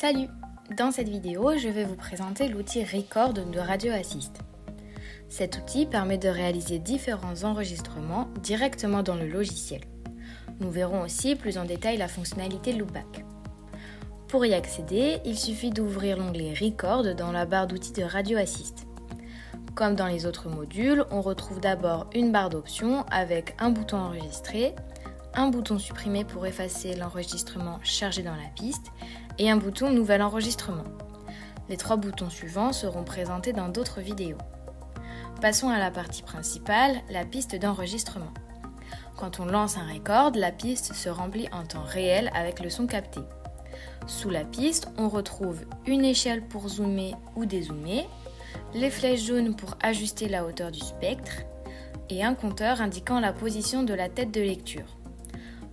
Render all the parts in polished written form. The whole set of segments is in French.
Salut! Dans cette vidéo, je vais vous présenter l'outil Record de Radio Assist. Cet outil permet de réaliser différents enregistrements directement dans le logiciel. Nous verrons aussi plus en détail la fonctionnalité Loopback. Pour y accéder, il suffit d'ouvrir l'onglet Record dans la barre d'outils de Radio Assist. Comme dans les autres modules, on retrouve d'abord une barre d'options avec un bouton enregistrer, un bouton supprimer pour effacer l'enregistrement chargé dans la piste et un bouton nouvel enregistrement. Les trois boutons suivants seront présentés dans d'autres vidéos. Passons à la partie principale, la piste d'enregistrement. Quand on lance un record, la piste se remplit en temps réel avec le son capté. Sous la piste, on retrouve une échelle pour zoomer ou dézoomer, les flèches jaunes pour ajuster la hauteur du spectre et un compteur indiquant la position de la tête de lecture.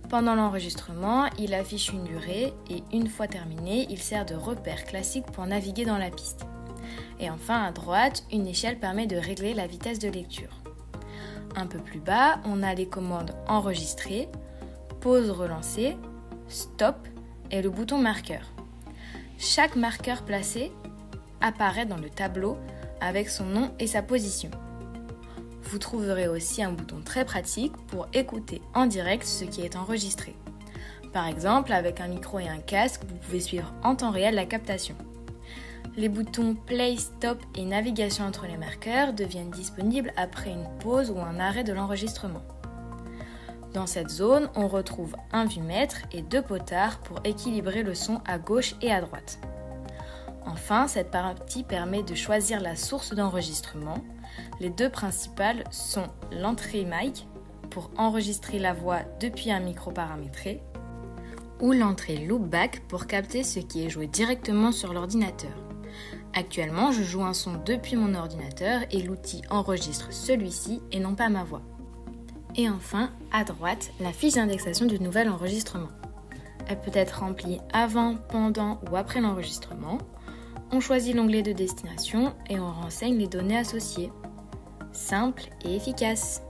Pendant l'enregistrement, il affiche une durée et une fois terminé, il sert de repère classique pour naviguer dans la piste. Et enfin, à droite, une échelle permet de régler la vitesse de lecture. Un peu plus bas, on a les commandes enregistrer, pause relancer, stop et le bouton marqueur. Chaque marqueur placé apparaît dans le tableau avec son nom et sa position. Vous trouverez aussi un bouton très pratique pour écouter en direct ce qui est enregistré. Par exemple, avec un micro et un casque, vous pouvez suivre en temps réel la captation. Les boutons Play, Stop et Navigation entre les marqueurs deviennent disponibles après une pause ou un arrêt de l'enregistrement. Dans cette zone, on retrouve un vumètre et deux potards pour équilibrer le son à gauche et à droite. Enfin, cette partie permet de choisir la source d'enregistrement. Les deux principales sont l'entrée mic pour enregistrer la voix depuis un micro paramétré ou l'entrée loopback pour capter ce qui est joué directement sur l'ordinateur. Actuellement, je joue un son depuis mon ordinateur et l'outil enregistre celui-ci et non pas ma voix. Et enfin, à droite, la fiche d'indexation du nouvel enregistrement. Elle peut être remplie avant, pendant ou après l'enregistrement. On choisit l'onglet de destination et on renseigne les données associées. Simple et efficace.